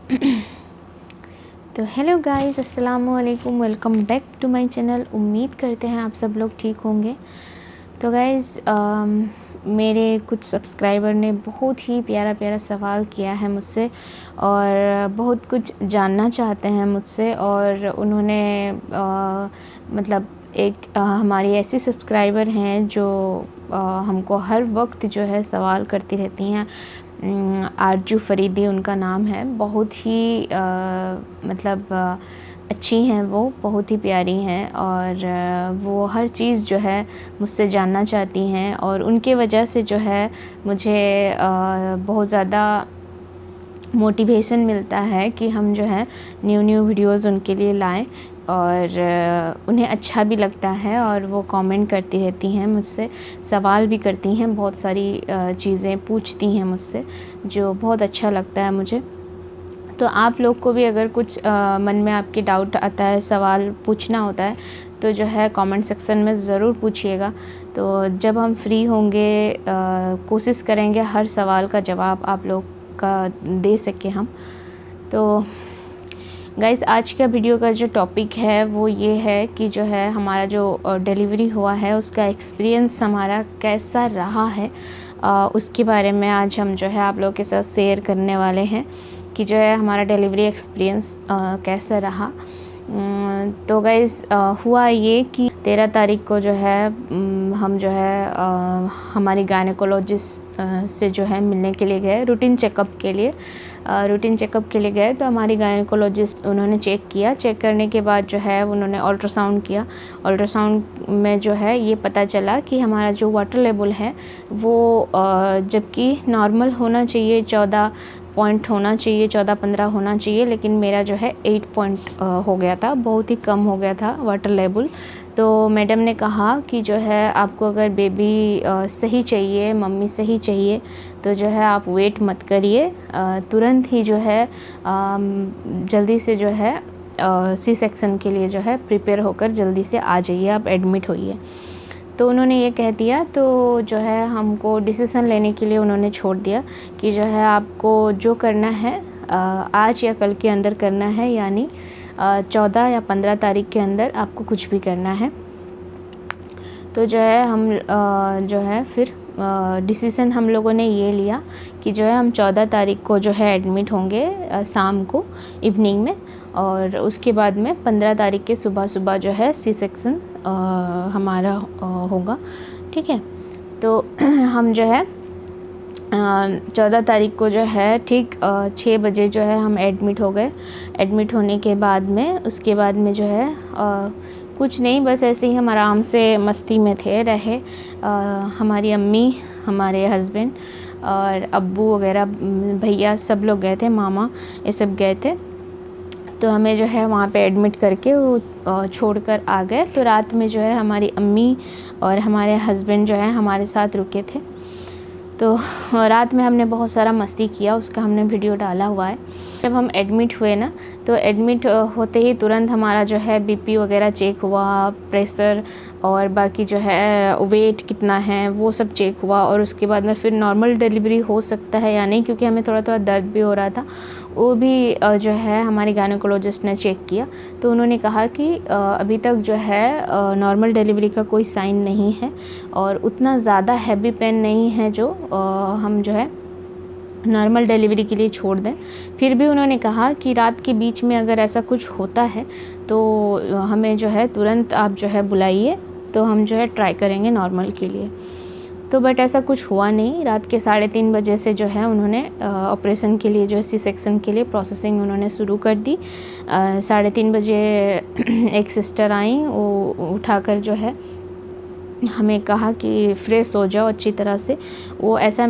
तो hello guys, अस्सलाम वालेकुम, welcome back to my channel. उम्मीद करते हैं आप सब लोग ठीक होंगे। तो गाइस मेरे कुछ सब्सक्राइबर ने बहुत ही प्यारा प्यारा सवाल किया है मुझसे और बहुत कुछ जानना चाहते हैं मुझसे। और उन्होंने मतलब एक हमारी ऐसी सब्सक्राइबर हैं जो हमको हर वक्त जो है सवाल करती रहती हैं। आरजू फरीदी उनका नाम है। बहुत ही अच्छी हैं, वो बहुत ही प्यारी हैं और वो हर चीज़ जो है मुझसे जानना चाहती हैं और उनके वजह से जो है मुझे बहुत ज़्यादा मोटिवेशन मिलता है कि हम जो है न्यू वीडियोस उनके लिए लाएं। और उन्हें अच्छा भी लगता है और वो कमेंट करती रहती हैं मुझसे, सवाल भी करती हैं, बहुत सारी चीज़ें पूछती हैं मुझसे, जो बहुत अच्छा लगता है मुझे। तो आप लोग को भी अगर कुछ मन में आपके डाउट आता है, सवाल पूछना होता है, तो जो है कमेंट सेक्शन में ज़रूर पूछिएगा। तो जब हम फ्री होंगे कोशिश करेंगे हर सवाल का जवाब आप लोग का दे सके हम। तो गाइस आज का वीडियो का जो टॉपिक है वो ये है कि जो है हमारा जो डिलीवरी हुआ है उसका एक्सपीरियंस हमारा कैसा रहा है, उसके बारे में आज हम जो है आप लोगों के साथ शेयर करने वाले हैं कि जो है हमारा डिलीवरी एक्सपीरियंस कैसा रहा। तो गाइस हुआ ये कि 13 तारीख को जो है हम जो है हमारी गायनेकोलॉजिस्ट से जो है मिलने के लिए गए, रूटीन चेकअप के लिए। गए तो हमारी गायनेकोलॉजिस्ट उन्होंने चेक किया। चेक करने के बाद जो है उन्होंने अल्ट्रासाउंड किया। अल्ट्रासाउंड में जो है ये पता चला कि हमारा जो वाटर लेवल है वो जबकि नॉर्मल होना चाहिए 14 पॉइंट होना चाहिए, 14-15 होना चाहिए, लेकिन मेरा जो है 8 पॉइंट हो गया था, बहुत ही कम हो गया था वाटर लेवल। तो मैडम ने कहा कि जो है आपको अगर बेबी सही चाहिए, मम्मी सही चाहिए, तो जो है आप वेट मत करिए, तुरंत ही जो है जल्दी से जो है सी सेक्शन के लिए जो है प्रिपेयर होकर जल्दी से आ जाइए, आप एडमिट होइए। तो उन्होंने ये कह दिया। तो जो है हमको डिसीज़न लेने के लिए उन्होंने छोड़ दिया कि जो है आपको जो करना है आज या कल के अंदर करना है, यानी 14 या 15 तारीख के अंदर आपको कुछ भी करना है। तो जो है हम जो है फिर डिसीज़न हम लोगों ने ये लिया कि जो है हम 14 तारीख को जो है एडमिट होंगे शाम को, इवनिंग में, और उसके बाद में 15 तारीख के सुबह जो है सी सेक्शन हमारा होगा। ठीक है। तो हम जो है 14 तारीख को जो है ठीक 6 बजे जो है हम एडमिट हो गए। एडमिट होने के बाद में उसके बाद में जो है कुछ नहीं, बस ऐसे ही हम आराम से मस्ती में रहे। हमारी अम्मी, हमारे हस्बैंड और अब्बू वगैरह, भैया सब लोग गए थे, मामा ये सब गए थे। तो हमें जो है वहाँ पे एडमिट करके वो छोड़कर आ गए। तो रात में जो है हमारी अम्मी और हमारे हस्बैंड जो है हमारे साथ रुके थे। तो रात में हमने बहुत सारा मस्ती किया, उसका हमने वीडियो डाला हुआ है। जब हम एडमिट हुए ना, तो एडमिट होते ही तुरंत हमारा जो है बीपी वगैरह चेक हुआ, प्रेशर और बाकी जो है वेट कितना है वो सब चेक हुआ। और उसके बाद में फिर नॉर्मल डिलीवरी हो सकता है या नहीं, क्योंकि हमें थोड़ा थोड़ा दर्द भी हो रहा था, वो भी जो है हमारी गायनेकोलॉजिस्ट ने चेक किया। तो उन्होंने कहा कि अभी तक जो है नॉर्मल डिलीवरी का कोई साइन नहीं है और उतना ज़्यादा हैवी पेन नहीं है जो हम जो है नॉर्मल डिलीवरी के लिए छोड़ दें। फिर भी उन्होंने कहा कि रात के बीच में अगर ऐसा कुछ होता है तो हमें जो है तुरंत आप जो है बुलाइए, तो हम जो है ट्राई करेंगे नॉर्मल के लिए। तो बट ऐसा कुछ हुआ नहीं। रात के 3:30 बजे से जो है उन्होंने ऑपरेशन के लिए जो है सी सेक्शन के लिए प्रोसेसिंग उन्होंने शुरू कर दी। 3:30 बजे एक सिस्टर आई, वो उठाकर जो है हमें कहा कि फ्रेश हो जाओ अच्छी तरह से। वो ऐसा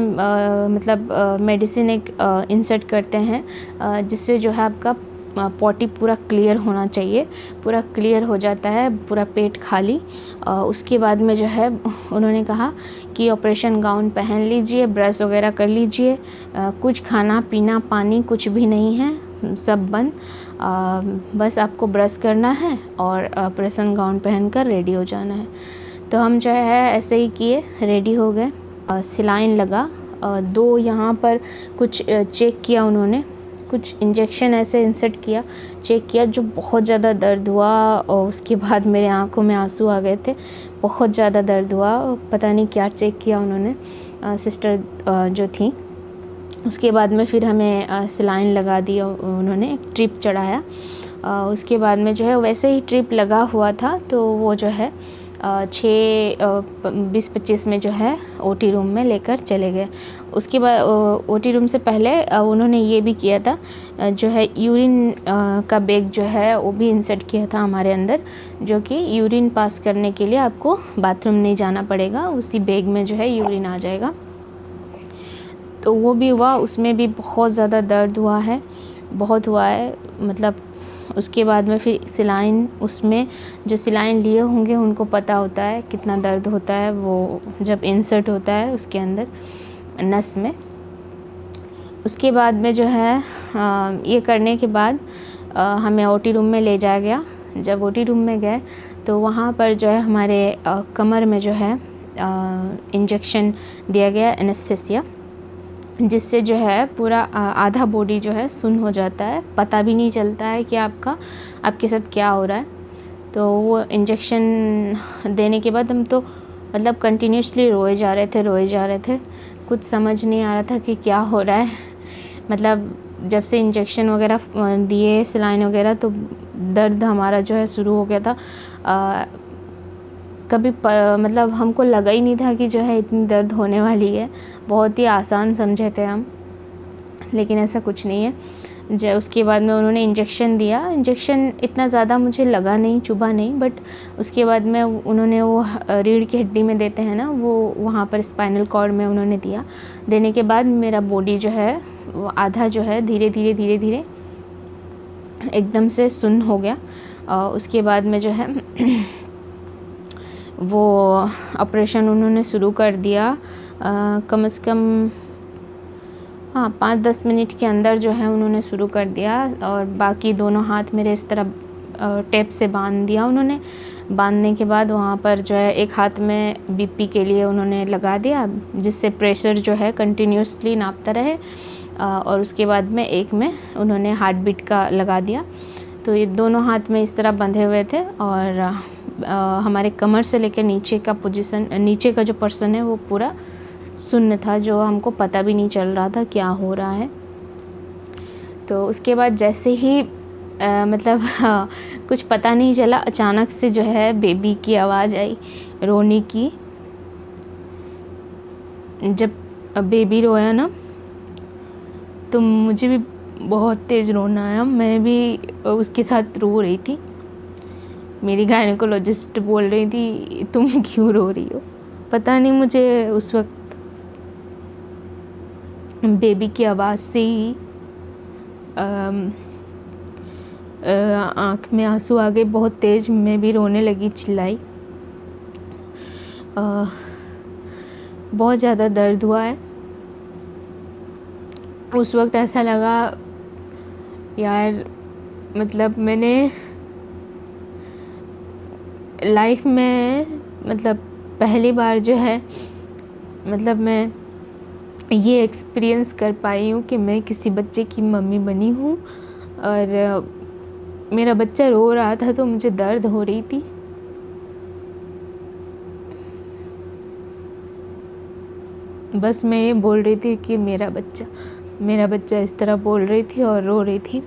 मेडिसिन एक इंसर्ट करते हैं जिससे जो है आपका पॉटी पूरा क्लियर होना चाहिए। पूरा क्लियर हो जाता है, पूरा पेट खाली। उसके बाद में जो है उन्होंने कहा कि ऑपरेशन गाउन पहन लीजिए, ब्रश वगैरह कर लीजिए, कुछ खाना पीना पानी कुछ भी नहीं है, सब बंद। बस आपको ब्रश करना है और ऑपरेशन गाउन पहनकर रेडी हो जाना है। तो हम जो है ऐसे ही किए, रेडी हो गए। सिलाइन लगा, 2 यहाँ पर कुछ चेक किया उन्होंने, कुछ इंजेक्शन ऐसे इंसर्ट किया, चेक किया, जो बहुत ज़्यादा दर्द हुआ। और उसके बाद मेरे आँखों में आंसू आ गए थे, बहुत ज़्यादा दर्द हुआ। पता नहीं क्या चेक किया उन्होंने, सिस्टर जो थी। उसके बाद में फिर हमें सलाइन लगा दी उन्होंने, एक ट्रिप चढ़ाया। उसके बाद में जो है वैसे ही ट्रिप लगा हुआ था, तो वो जो है 6:20-25 में जो है ओटी रूम में लेकर चले गए। उसके बाद ओटी रूम से पहले उन्होंने ये भी किया था, जो है यूरिन का बैग जो है वो भी इंसर्ट किया था हमारे अंदर, जो कि यूरिन पास करने के लिए आपको बाथरूम नहीं जाना पड़ेगा, उसी बैग में जो है यूरिन आ जाएगा। तो वो भी हुआ, उसमें भी बहुत ज़्यादा दर्द हुआ है, बहुत हुआ है। मतलब उसके बाद में फिर सिलाइन, उसमें जो सिलाइन लिए होंगे उनको पता होता है कितना दर्द होता है वो जब इंसर्ट होता है उसके अंदर नस में। उसके बाद में जो है ये करने के बाद हमें ओटी रूम में ले जाया गया। जब ओटी रूम में गए तो वहाँ पर जो है हमारे कमर में जो है इंजेक्शन दिया गया, एनेस्थेसिया, जिससे जो है पूरा आधा बॉडी जो है सुन्न हो जाता है, पता भी नहीं चलता है कि आपके साथ क्या हो रहा है। तो वो इंजेक्शन देने के बाद हम तो मतलब कंटिन्यूसली रोए जा रहे थे, कुछ समझ नहीं आ रहा था कि क्या हो रहा है। मतलब जब से इंजेक्शन वगैरह दिए, सलाइन वगैरह, तो दर्द हमारा जो है शुरू हो गया था। कभी मतलब हमको लगा ही नहीं था कि जो है इतनी दर्द होने वाली है, बहुत ही आसान समझे थे हम, लेकिन ऐसा कुछ नहीं है। उसके बाद में उन्होंने इंजेक्शन दिया। इंजेक्शन इतना ज़्यादा मुझे लगा नहीं, चुभा नहीं, बट उसके बाद में उन्होंने वो रीढ़ की हड्डी में देते हैं ना, वो वहाँ पर स्पाइनल कॉर्ड में उन्होंने दिया। देने के बाद मेरा बॉडी जो है वो आधा जो है धीरे धीरे एकदम से सुन्न हो गया। उसके बाद में जो है वो ऑपरेशन उन्होंने शुरू कर दिया। कम से कम 5-10 मिनट के अंदर जो है उन्होंने शुरू कर दिया। और बाकी दोनों हाथ मेरे इस तरह टेप से बांध दिया उन्होंने। बांधने के बाद वहाँ पर जो है एक हाथ में बीपी के लिए उन्होंने लगा दिया, जिससे प्रेशर जो है कंटिन्यूसली नापता रहे। और उसके बाद में एक में उन्होंने हार्ट बीट का लगा दिया। तो ये दोनों हाथ में इस तरह बंधे हुए थे, और हमारे कमर से लेकर नीचे का जो पर्सन है वो पूरा सुन्न था, जो हमको पता भी नहीं चल रहा था क्या हो रहा है। तो उसके बाद जैसे ही मतलब कुछ पता नहीं चला, अचानक से जो है बेबी की आवाज़ आई रोने की। जब बेबी रोया ना, तो मुझे भी बहुत तेज़ रोना आया, मैं भी उसके साथ रो रही थी। मेरी गायनेकोलॉजिस्ट बोल रही थी तुम क्यों रो रही हो। पता नहीं, मुझे उस वक्त बेबी की आवाज़ से ही आँख में आंसू आ गए बहुत तेज़। मैं भी रोने लगी, चिल्लाई। बहुत ज़्यादा दर्द हुआ है। उस वक्त ऐसा लगा यार, मतलब मैंने लाइफ में मतलब पहली बार जो है मतलब मैं ये एक्सपीरियंस कर पाई हूँ कि मैं किसी बच्चे की मम्मी बनी हूँ। और मेरा बच्चा रो रहा था तो मुझे दर्द हो रही थी। बस मैं ये बोल रही थी कि मेरा बच्चा, इस तरह बोल रही थी और रो रही थी।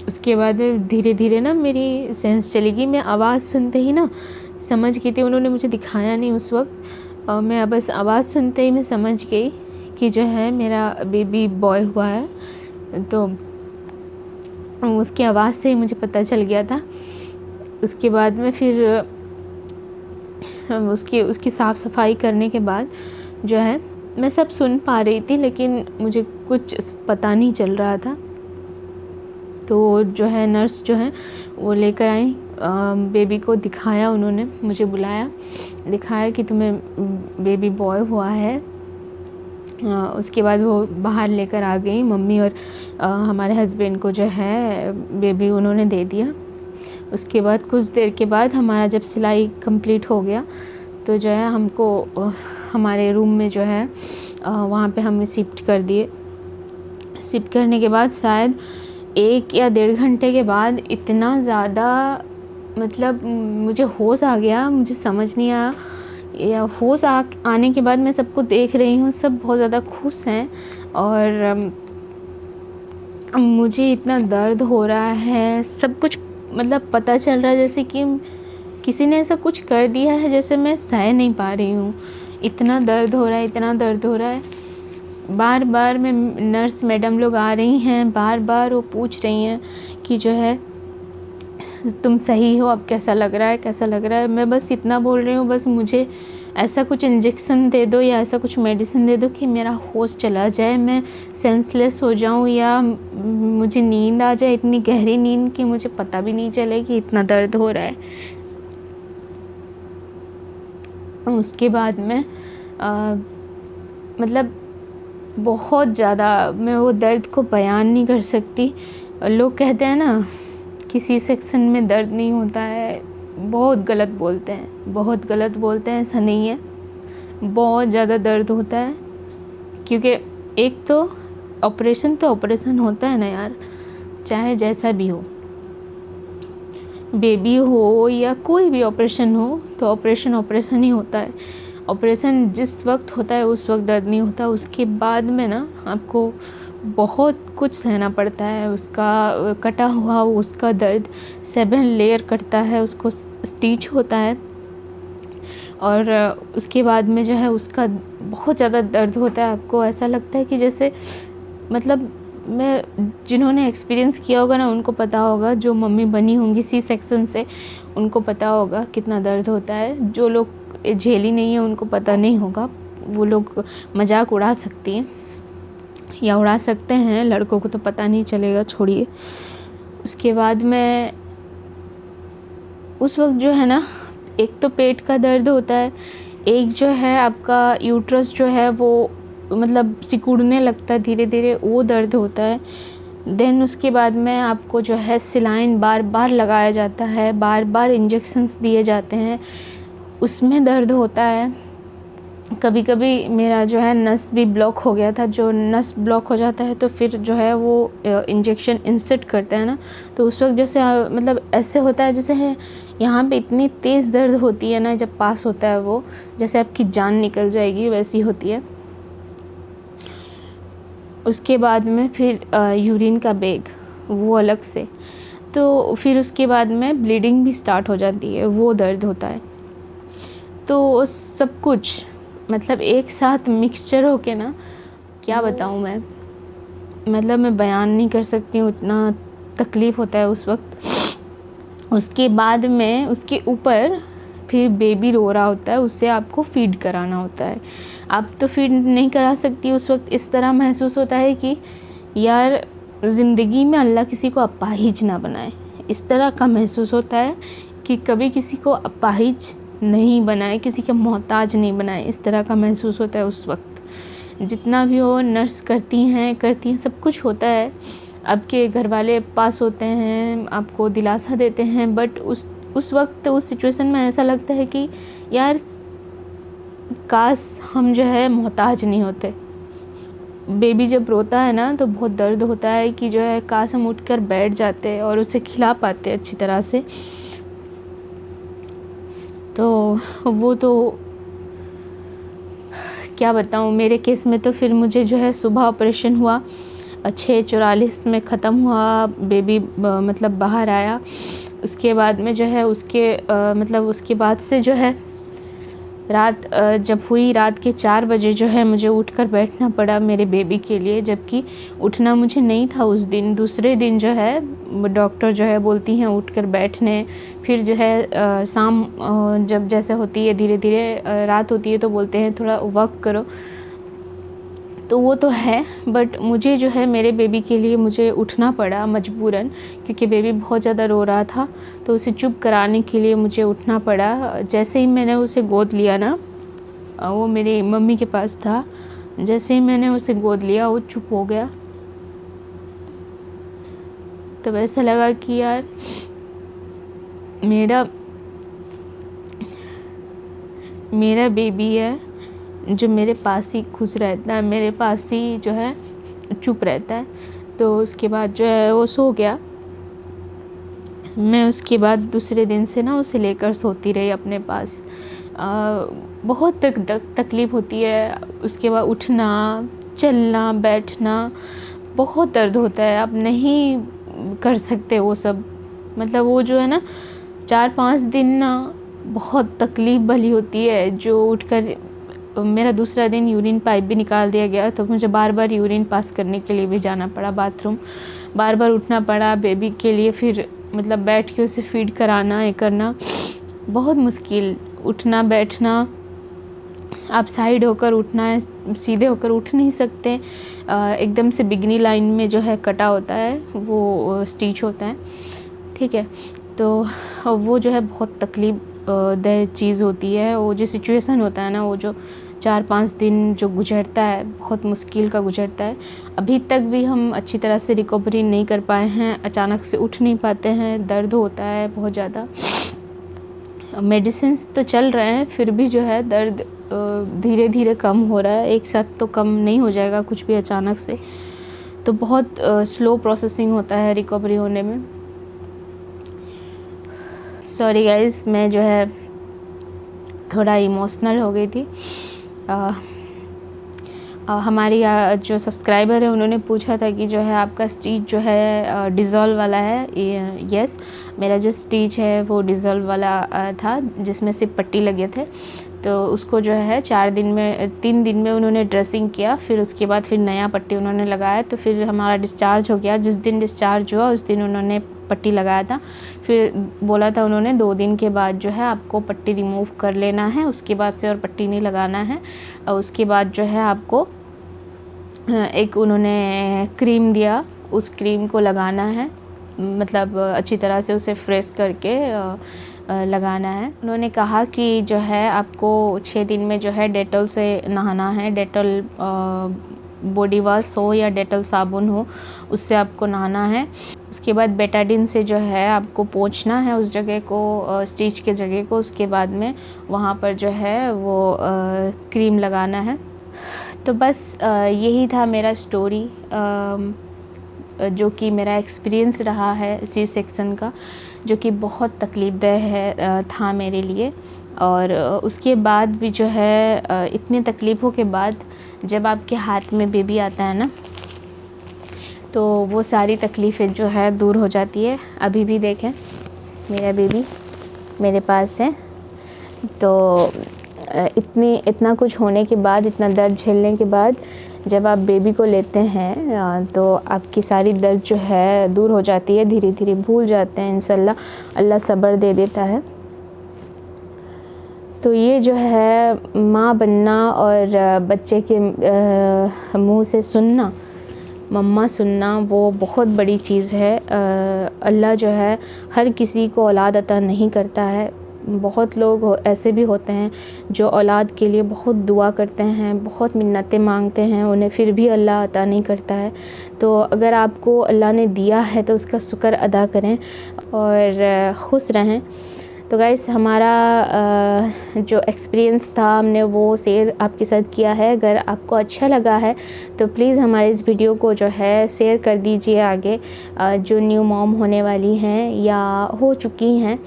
उसके बाद में धीरे धीरे ना मेरी सेंस चली गई। मैं आवाज़ सुनते ही ना समझ गई थी, उन्होंने मुझे दिखाया नहीं उस वक्त, और मैं बस आवाज़ सुनते ही मैं समझ गई कि जो है मेरा बेबी बॉय हुआ है। तो उसकी आवाज़ से ही मुझे पता चल गया था। उसके बाद में फिर उसकी साफ़ सफाई करने के बाद जो है मैं सब सुन पा रही थी, लेकिन मुझे कुछ पता नहीं चल रहा था। तो जो है नर्स जो है वो लेकर आई, बेबी को दिखाया, उन्होंने मुझे बुलाया, दिखाया कि तुम्हें बेबी बॉय हुआ है। उसके बाद वो बाहर लेकर आ गई मम्मी, और हमारे हस्बैंड को जो है बेबी उन्होंने दे दिया। उसके बाद कुछ देर के बाद हमारा जब सिलाई कंप्लीट हो गया तो जो है हमको हमारे रूम में जो है वहाँ पे हमें शिफ्ट कर दिए। सिप करने के बाद शायद 1 या 1.5 घंटे के बाद इतना ज़्यादा मतलब मुझे होश आ गया, मुझे समझ नहीं आया, या होश आने के बाद मैं सबको देख रही हूँ, सब बहुत ज़्यादा खुश हैं और मुझे इतना दर्द हो रहा है, सब कुछ मतलब पता चल रहा है जैसे कि किसी ने ऐसा कुछ कर दिया है जैसे मैं सह नहीं पा रही हूँ। इतना दर्द हो रहा है, इतना दर्द हो रहा है। बार बार मैं नर्स मैडम लोग आ रही हैं, बार बार वो पूछ रही हैं कि जो है तुम सही हो, अब कैसा लग रहा है, कैसा लग रहा है। मैं बस इतना बोल रही हूँ, बस मुझे ऐसा कुछ इंजेक्शन दे दो या ऐसा कुछ मेडिसिन दे दो कि मेरा होश चला जाए, मैं सेंसलेस हो जाऊँ या मुझे नींद आ जाए, इतनी गहरी नींद कि मुझे पता भी नहीं चले कि इतना दर्द हो रहा है। उसके बाद में मतलब बहुत ज़्यादा मैं वो दर्द को बयान नहीं कर सकती। लोग कहते हैं ना किसी सेक्शन में दर्द नहीं होता है, बहुत गलत बोलते हैं, बहुत गलत बोलते हैं। ऐसा नहीं है, बहुत ज़्यादा दर्द होता है, क्योंकि एक तो ऑपरेशन होता है ना यार, चाहे जैसा भी हो, बेबी हो या कोई भी ऑपरेशन हो, तो ऑपरेशन ही होता है। ऑपरेशन जिस वक्त होता है उस वक्त दर्द नहीं होता, उसके बाद में ना आपको बहुत कुछ सहना पड़ता है। उसका कटा हुआ उसका दर्द 7 लेयर कटता है, उसको स्टिच होता है और उसके बाद में जो है उसका बहुत ज़्यादा दर्द होता है। आपको ऐसा लगता है कि जैसे मतलब जिन्होंने एक्सपीरियंस किया होगा ना उनको पता होगा, जो मम्मी बनी होंगी सी सेक्शन से उनको पता होगा कितना दर्द होता है। जो लोग झेली नहीं है उनको पता नहीं होगा, वो लोग मजाक उड़ा सकती हैं या उड़ा सकते हैं, लड़कों को तो पता नहीं चलेगा, छोड़िए। उसके बाद में उस वक्त जो है ना, एक तो पेट का दर्द होता है, एक जो है आपका यूट्रस जो है वो मतलब सिकुड़ने लगता है धीरे धीरे, वो दर्द होता है। देन उसके बाद में आपको जो है सिलाइन बार बार लगाया जाता है, बार बार इंजेक्शंस दिए जाते हैं, उसमें दर्द होता है। कभी कभी मेरा जो है नस भी ब्लॉक हो गया था। जो नस ब्लॉक हो जाता है तो फिर जो है वो इंजेक्शन इंसर्ट करते हैं ना, तो उस वक्त जैसे मतलब ऐसे होता है जैसे है यहाँ पे इतनी तेज़ दर्द होती है ना, जब पास होता है वो जैसे आपकी जान निकल जाएगी वैसी होती है। उसके बाद में फिर यूरिन का बैग वो अलग से, तो फिर उसके बाद में ब्लीडिंग भी स्टार्ट हो जाती है, वो दर्द होता है। तो सब कुछ मतलब एक साथ मिक्सचर हो के ना, क्या बताऊँ मैं, मतलब मैं बयान नहीं कर सकती हूँ, इतना तकलीफ़ होता है उस वक्त। उसके बाद में उसके ऊपर फिर बेबी रो रहा होता है, उससे आपको फीड कराना होता है। आप तो फीड नहीं करा सकती उस वक्त। इस तरह महसूस होता है कि यार ज़िंदगी में अल्लाह किसी को अपाहिज ना बनाए, इस तरह का महसूस होता है कि कभी किसी को अपाहिज नहीं बनाए, किसी का मोहताज नहीं बनाए, इस तरह का महसूस होता है उस वक्त। जितना भी हो नर्स करती हैं, सब कुछ होता है। आपके घर वाले पास होते हैं, आपको दिलासा देते हैं, बट उस वक्त उस सिचुएशन में ऐसा लगता है कि यार काश हम जो है मोहताज नहीं होते। बेबी जब रोता है ना तो बहुत दर्द होता है कि जो है काश हम उठकर बैठ जाते और उसे खिला पाते अच्छी तरह से। तो वो तो क्या बताऊँ, मेरे केस में तो फिर मुझे जो है सुबह ऑपरेशन हुआ, 6:44 में ख़त्म हुआ, बेबी मतलब बाहर आया। उसके बाद में जो है मतलब उसके बाद से जो है रात जब हुई, रात के 4 बजे जो है मुझे उठकर बैठना पड़ा मेरे बेबी के लिए, जबकि उठना मुझे नहीं था उस दिन। दूसरे दिन जो है डॉक्टर जो है बोलती हैं उठकर बैठने। फिर जो है शाम जब जैसे होती है धीरे धीरे रात होती है तो बोलते हैं थोड़ा वॉक करो, तो वो तो है, बट मुझे जो है मेरे बेबी के लिए मुझे उठना पड़ा मजबूरन, क्योंकि बेबी बहुत ज़्यादा रो रहा था, तो उसे चुप कराने के लिए मुझे उठना पड़ा। जैसे ही मैंने उसे गोद लिया ना, वो मेरी मम्मी के पास था, जैसे ही मैंने उसे गोद लिया वो चुप हो गया। तब ऐसा लगा कि यार मेरा बेबी है जो मेरे पास ही खुश रहता है, मेरे पास ही जो है चुप रहता है। तो उसके बाद जो है वो सो गया। मैं उसके बाद दूसरे दिन से ना उसे लेकर सोती रही अपने पास। बहुत तकलीफ़ होती है। उसके बाद उठना, चलना, बैठना बहुत दर्द होता है। आप नहीं कर सकते वो सब। मतलब वो जो है ना 4-5 दिन ना बहुत तकलीफ़ भली होती है। जो उठकर मेरा दूसरा दिन यूरिन पाइप भी निकाल दिया गया, तो मुझे बार बार यूरिन पास करने के लिए भी जाना पड़ा बाथरूम। बार बार उठना पड़ा बेबी के लिए, फिर मतलब बैठ के उसे फीड कराना, ये करना बहुत मुश्किल। उठना बैठना, आप साइड होकर उठना है, सीधे होकर उठ नहीं सकते। एकदम से बिगनी लाइन में जो है कटा होता है, वो स्टिच होता है, ठीक है। तो वो जो है बहुत तकलीफ़ दह चीज़ होती है। वो जो सिचुएशन होता है ना, वो जो 4-5 दिन जो गुजरता है बहुत मुश्किल का गुजरता है। अभी तक भी हम अच्छी तरह से रिकवरी नहीं कर पाए हैं। अचानक से उठ नहीं पाते हैं, दर्द होता है बहुत ज़्यादा। मेडिसिन्स तो चल रहे हैं, फिर भी जो है दर्द धीरे धीरे कम हो रहा है। एक साथ तो कम नहीं हो जाएगा कुछ भी अचानक से। तो बहुत स्लो प्रोसेसिंग होता है रिकवरी होने में। सॉरी गाइज़, मैं जो है थोड़ा इमोशनल हो गई थी। हमारी जो सब्सक्राइबर है उन्होंने पूछा था कि जो है आपका स्टिच जो है डिज़ोल्व वाला है। यस, मेरा जो स्टिच है वो डिज़ोल्व वाला था, जिसमें सिर्फ पट्टी लगे थे। तो उसको जो है 3 दिन में उन्होंने ड्रेसिंग किया, फिर उसके बाद फिर नया पट्टी उन्होंने लगाया। तो फिर हमारा डिस्चार्ज हो गया। जिस दिन डिस्चार्ज हुआ उस दिन उन्होंने पट्टी लगाया था। फिर बोला था उन्होंने 2 दिन के बाद जो है आपको पट्टी रिमूव कर लेना है, उसके बाद से और पट्टी नहीं लगाना है। और उसके बाद जो है आपको एक उन्होंने क्रीम दिया, उस क्रीम को लगाना है, मतलब अच्छी तरह से उसे फ्रेश करके लगाना है। उन्होंने कहा कि जो है आपको 6 दिन में जो है डेटॉल से नहाना है। डेटॉल बॉडी वॉश हो या डेटॉल साबुन हो, उससे आपको नहाना है। उसके बाद बेटाडिन से जो है आपको पोंछना है उस जगह को, स्टिच के जगह को। उसके बाद में वहाँ पर जो है वो क्रीम लगाना है। तो बस यही था मेरा स्टोरी, जो कि मेरा एक्सपीरियंस रहा है सी सेक्शन का, जो कि बहुत तकलीफ़देह था मेरे लिए। और उसके बाद भी जो है इतनी तकलीफ़ों के बाद जब आपके हाथ में बेबी आता है ना, तो वो सारी तकलीफ़ें जो है दूर हो जाती है। अभी भी देखें मेरा बेबी मेरे पास है। तो इतना कुछ होने के बाद, इतना दर्द झेलने के बाद जब आप बेबी को लेते हैं तो आपकी सारी दर्द जो है दूर हो जाती है, धीरे धीरे भूल जाते हैं इंशाल्लाह। अल्लाह सब्र दे देता है। तो ये जो है माँ बनना और बच्चे के मुंह से सुनना, मम्मा सुनना, वो बहुत बड़ी चीज़ है। अल्लाह जो है हर किसी को औलाद अता नहीं करता है। बहुत लोग ऐसे भी होते हैं जो औलाद के लिए बहुत दुआ करते हैं, बहुत मिन्नतें मांगते हैं, उन्हें फिर भी अल्लाह अता नहीं करता है। तो अगर आपको अल्लाह ने दिया है तो उसका शुक्र अदा करें और खुश रहें। तो गाइस, हमारा जो एक्सपीरियंस था हमने वो शेयर आपके साथ किया है। अगर आपको अच्छा लगा है तो प्लीज़ हमारे इस वीडियो को जो है शेयर कर दीजिए आगे, जो न्यू मॉम होने वाली हैं या हो चुकी हैं।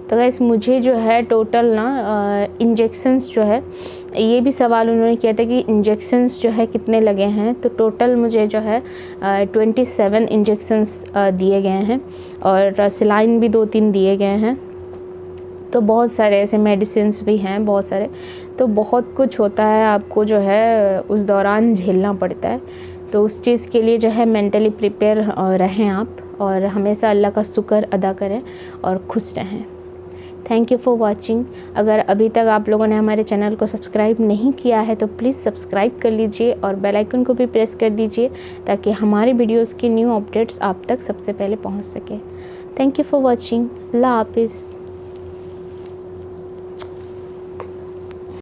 तो गाइस, मुझे जो है टोटल ना इंजेक्शंस जो है, ये भी सवाल उन्होंने किया था कि इंजेक्शंस जो है कितने लगे हैं। तो टोटल मुझे जो है 27 इंजेक्शंस दिए गए हैं और सलाइन भी 2-3 दिए गए हैं। तो बहुत सारे ऐसे मेडिसिन्स भी हैं, बहुत सारे। तो बहुत कुछ होता है, आपको जो है उस दौरान झेलना पड़ता है। तो उस चीज़ के लिए जो है मेंटली प्रिपेयर रहें आप, और हमेशा अल्लाह का शुक्र अदा करें और खुश रहें। Thank you for watching. अगर अभी तक आप लोगों ने हमारे चैनल को सब्सक्राइब नहीं किया है तो प्लीज़ सब्सक्राइब कर लीजिए और बेल आइकन को भी प्रेस कर दीजिए, ताकि हमारे वीडियोज़ की न्यू अपडेट्स आप तक सबसे पहले पहुंच सके। Thank you for watching. अल्लाह हाफिज़।